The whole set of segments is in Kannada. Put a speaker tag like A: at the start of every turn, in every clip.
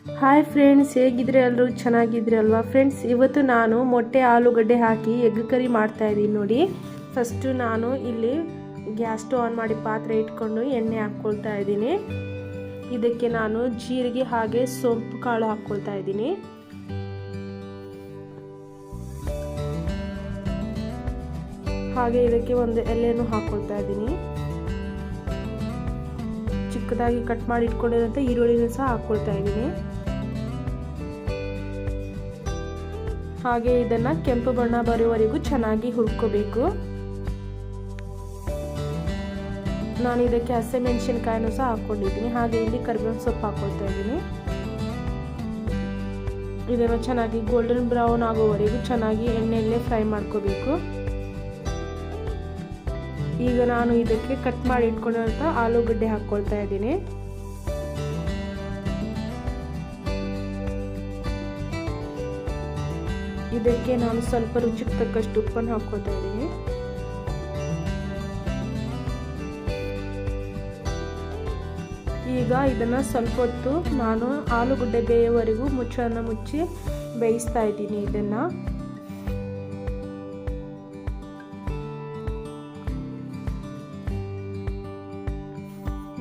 A: ಹಾಯ್ ಫ್ರೆಂಡ್ಸ್, ಹೇಗಿದ್ರೆ ಎಲ್ಲರೂ ಚೆನ್ನಾಗಿದ್ರೆ ಅಲ್ವಾ ಫ್ರೆಂಡ್ಸ್. ಇವತ್ತು ನಾನು ಮೊಟ್ಟೆ ಆಲೂಗಡ್ಡೆ ಹಾಕಿ ಎಗ್ ಕರಿ ಮಾಡ್ತಾ ಇದ್ದೀನಿ ನೋಡಿ. ಫಸ್ಟು ನಾನು ಇಲ್ಲಿ ಗ್ಯಾಸ್ ಸ್ಟವ್ ಆನ್ ಮಾಡಿ ಪಾತ್ರೆ ಇಟ್ಕೊಂಡು ಎಣ್ಣೆ ಹಾಕ್ಕೊಳ್ತಾ ಇದ್ದೀನಿ. ಇದಕ್ಕೆ ನಾನು ಜೀರಿಗೆ ಹಾಗೆ ಸೊಂಪು ಕಾಳು ಹಾಕ್ಕೊಳ್ತಾ ಇದ್ದೀನಿ. ಹಾಗೆ ಇದಕ್ಕೆ ಒಂದು ಎಲೆಯನ್ನು ಹಾಕ್ಕೊಳ್ತಾ ಇದ್ದೀನಿ. ಚಿಕ್ಕದಾಗಿ ಕಟ್ ಮಾಡಿ ಇಟ್ಕೊಂಡಿರೋಂಥ ಈರುಳ್ಳಿನೂ ಸಹ ಹಾಕ್ಕೊಳ್ತಾ ಇದ್ದೀನಿ. ಹಾಗೆ ಇದನ್ನ ಕೆಂಪು ಬಣ್ಣ ಬರುವವರೆಗೂ ಚೆನ್ನಾಗಿ ಹುರ್ಕೋಬೇಕು. ನಾನು ಇದಕ್ಕೆ ಹಸಿಮೆಣಸಿನಕಾಯಿನೂ ಸಹ ಹಾಕ್ಕೊಂಡಿದ್ದೀನಿ. ಹಾಗೆ ಇಲ್ಲಿ ಕರಿಬೇವಿನ ಸೊಪ್ಪು ಹಾಕ್ಕೊಳ್ತಾ ಇದ್ದೀನಿ. ಇದನ್ನು ಚೆನ್ನಾಗಿ ಗೋಲ್ಡನ್ ಬ್ರೌನ್ ಆಗೋವರೆಗೂ ಚೆನ್ನಾಗಿ ಎಣ್ಣೆಯಲ್ಲೇ ಫ್ರೈ ಮಾಡ್ಕೋಬೇಕು. ಈಗ ನಾನು ಇದಕ್ಕೆ ಕಟ್ ಮಾಡಿ ಇಟ್ಕೊಂಡಿರುವಂಥ ಆಲೂಗಡ್ಡೆ ಹಾಕ್ಕೊಳ್ತಾ ಇದ್ದೀನಿ. ಇದಕ್ಕೆ ನಾನು ಸ್ವಲ್ಪ ರುಚಿಗೆ ತಕ್ಕಷ್ಟು ಉಪ್ಪನ್ನು ಹಾಕ್ಕೊಳ್ತಾ ಇದ್ದೀನಿ. ಈಗ ಇದನ್ನ ಸ್ವಲ್ಪ ಹೊತ್ತು ನಾನು ಆಲೂಗಡ್ಡೆ ಬೇಯೋವರೆಗೂ ಮುಚ್ಚಳನ ಮುಚ್ಚಿ ಬೇಯಿಸ್ತಾ ಇದ್ದೀನಿ. ಇದನ್ನ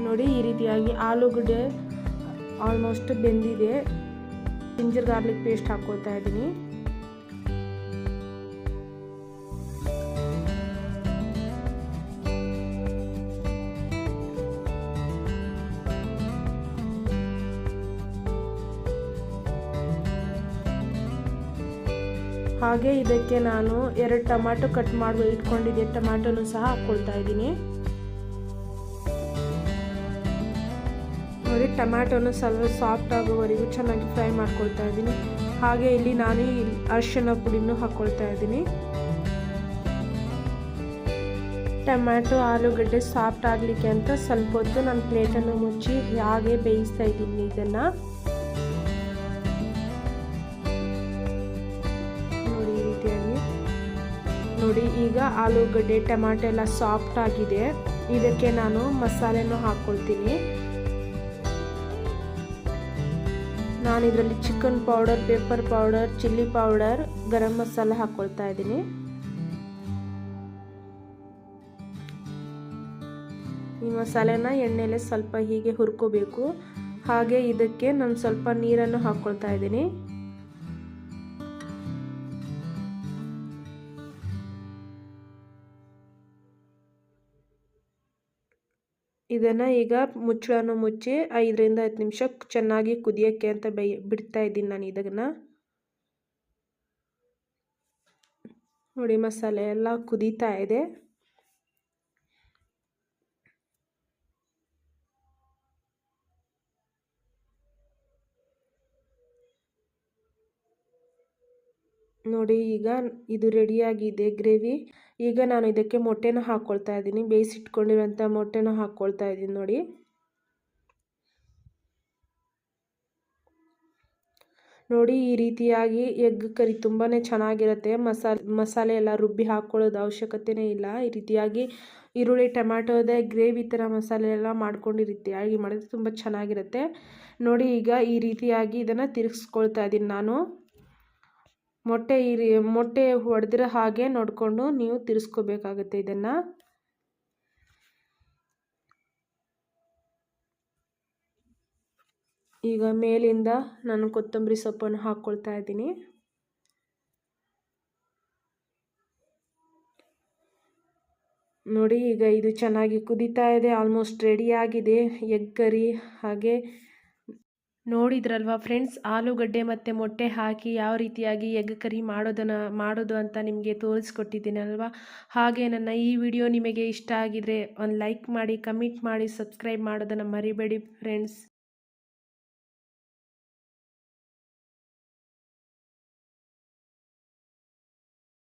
A: ನೋಡಿ, ಈ ರೀತಿಯಾಗಿ ಆಲೂಗಡ್ಡೆ ಆಲ್ಮೋಸ್ಟ್ ಬೆಂದಿದೆ. ಜಿಂಜರ್ ಗಾರ್ಲಿಕ್ ಪೇಸ್ಟ್ ಹಾಕ್ಕೊಳ್ತಾ ಇದ್ದೀನಿ. ಹಾಗೆ ಇದಕ್ಕೆ ನಾನು 2 ಟೊಮ್ಯಾಟೊ ಕಟ್ ಮಾಡಿ ಇಟ್ಕೊಂಡಿದ್ದೆ, ಟೊಮ್ಯಾಟೊನು ಸಹ ಹಾಕ್ಕೊಳ್ತಾ ಇದ್ದೀನಿ. ನೋಡಿ, ಟೊಮ್ಯಾಟೊನು ಸ್ವಲ್ಪ ಸಾಫ್ಟ್ ಆಗೋವರೆಗೂ ಚೆನ್ನಾಗಿ ಫ್ರೈ ಮಾಡ್ಕೊಳ್ತಾ ಇದ್ದೀನಿ. ಹಾಗೆ ಇಲ್ಲಿ ನಾನು ಅರಿಶಿನ ಪುಡಿನೂ ಹಾಕ್ಕೊಳ್ತಾ ಇದ್ದೀನಿ. ಟೊಮ್ಯಾಟೊ ಆಲೂಗಡ್ಡೆ ಸಾಫ್ಟ್ ಆಗಲಿಕ್ಕೆ ಅಂತ ಸ್ವಲ್ಪ ಹೊತ್ತು ನಾನು ಪ್ಲೇಟನ್ನು ಮುಚ್ಚಿ ಹಾಗೆ ಬೇಯಿಸ್ತಾ ಇದ್ದೀನಿ ಇದನ್ನು. ನೋಡಿ, ಈಗ ಆಲೂಗಡ್ಡೆ ಟೊಮ್ಯಾಟೊ ಎಲ್ಲ ಸಾಫ್ಟ್ ಆಗಿದೆ. ಇದಕ್ಕೆ ನಾನು ಮಸಾಲೆಯನ್ನು ಹಾಕ್ಕೊಳ್ತೀನಿ. ನಾನು ಇದರಲ್ಲಿ chicken powder, pepper powder, chilli powder, garam masala ಹಾಕ್ಕೊಳ್ತಾ ಇದ್ದೀನಿ. ಈ ಮಸಾಲೆನ ಎಣ್ಣೆಲೆ ಸ್ವಲ್ಪ ಹೀಗೆ ಹುರ್ಕೋಬೇಕು. ಹಾಗೆ ಇದಕ್ಕೆ ನಾನು ಸ್ವಲ್ಪ ನೀರನ್ನು ಹಾಕ್ಕೊಳ್ತಾ ಇದ್ದೀನಿ. ಇದನ್ನು ಈಗ ಮುಚ್ಚಳನ್ನು ಮುಚ್ಚಿ 5 ರಿಂದ 10 ನಿಮಿಷ ಚೆನ್ನಾಗಿ ಕುದಿಯೋಕ್ಕೆ ಅಂತ ಬಿಡ್ತಾ ಇದ್ದೀನಿ ನಾನು ಇದನ್ನು. ನೋಡಿ, ಮಸಾಲೆ ಎಲ್ಲ ಕುದೀತಾ ಇದೆ. ನೋಡಿ, ಈಗ ಇದು ರೆಡಿಯಾಗಿದೆ ಗ್ರೇವಿ. ಈಗ ನಾನು ಇದಕ್ಕೆ ಮೊಟ್ಟೆನ ಹಾಕ್ಕೊಳ್ತಾ ಇದ್ದೀನಿ. ಬೇಯಿಸಿಟ್ಕೊಂಡಿರೋಂಥ ಮೊಟ್ಟೆನ ಹಾಕ್ಕೊಳ್ತಾ ಇದ್ದೀನಿ. ನೋಡಿ, ಈ ರೀತಿಯಾಗಿ ಎಗ್ ಕರಿ ತುಂಬಾ ಚೆನ್ನಾಗಿರುತ್ತೆ. ಮಸಾಲೆ ಎಲ್ಲ ರುಬ್ಬಿ ಹಾಕ್ಕೊಳ್ಳೋದು ಅವಶ್ಯಕತೆನೇ ಇಲ್ಲ. ಈ ರೀತಿಯಾಗಿ ಈರುಳ್ಳಿ ಟೊಮ್ಯಾಟೋದ ಗ್ರೇವಿ ಥರ ಮಸಾಲೆ ಎಲ್ಲ ಮಾಡ್ಕೊಂಡು ಈ ರೀತಿಯಾಗಿ ಮಾಡಿದ್ರೆ ತುಂಬ ಚೆನ್ನಾಗಿರುತ್ತೆ. ನೋಡಿ, ಈಗ ಈ ರೀತಿಯಾಗಿ ಇದನ್ನು ತಿರುಗಿಸ್ಕೊಳ್ತಾ ಇದ್ದೀನಿ ನಾನು. ಮೊಟ್ಟೆ ಹೊಡೆದಿರೋ ಹಾಗೆ ನೋಡಿಕೊಂಡು ನೀವು ತಿರ್ಸ್ಕೋಬೇಕಾಗುತ್ತೆ ಇದನ್ನು. ಈಗ ಮೇಲಿಂದ ನಾನು ಕೊತ್ತಂಬರಿ ಸೊಪ್ಪನ್ನು ಹಾಕ್ಕೊಳ್ತಾ ಇದ್ದೀನಿ. ನೋಡಿ, ಈಗ ಇದು ಚೆನ್ನಾಗಿ ಕುದೀತಾ ಇದೆ. ಆಲ್ಮೋಸ್ಟ್ ರೆಡಿಯಾಗಿದೆ ಎಗ್ ಕರಿ. ಹಾಗೆ ನೋಡಿದ್ರಲ್ವಾ ಫ್ರೆಂಡ್ಸ್, ಆಲೂಗಡ್ಡೆ ಮತ್ತು ಮೊಟ್ಟೆ ಹಾಕಿ ಯಾವ ರೀತಿಯಾಗಿ ಎಗ್ ಕರಿ ಮಾಡೋದು ಅಂತ ನಿಮಗೆ ತೋರಿಸ್ಕೊಟ್ಟಿದ್ದೀನಿ ಅಲ್ವಾ. ಹಾಗೆ ನನ್ನ ಈ ವಿಡಿಯೋ ನಿಮಗೆ ಇಷ್ಟ ಆಗಿದರೆ ಒಂದು ಲೈಕ್ ಮಾಡಿ, ಕಮೆಂಟ್ ಮಾಡಿ, ಸಬ್ಸ್ಕ್ರೈಬ್ ಮಾಡೋದನ್ನು ಮರಿಬೇಡಿ ಫ್ರೆಂಡ್ಸ್.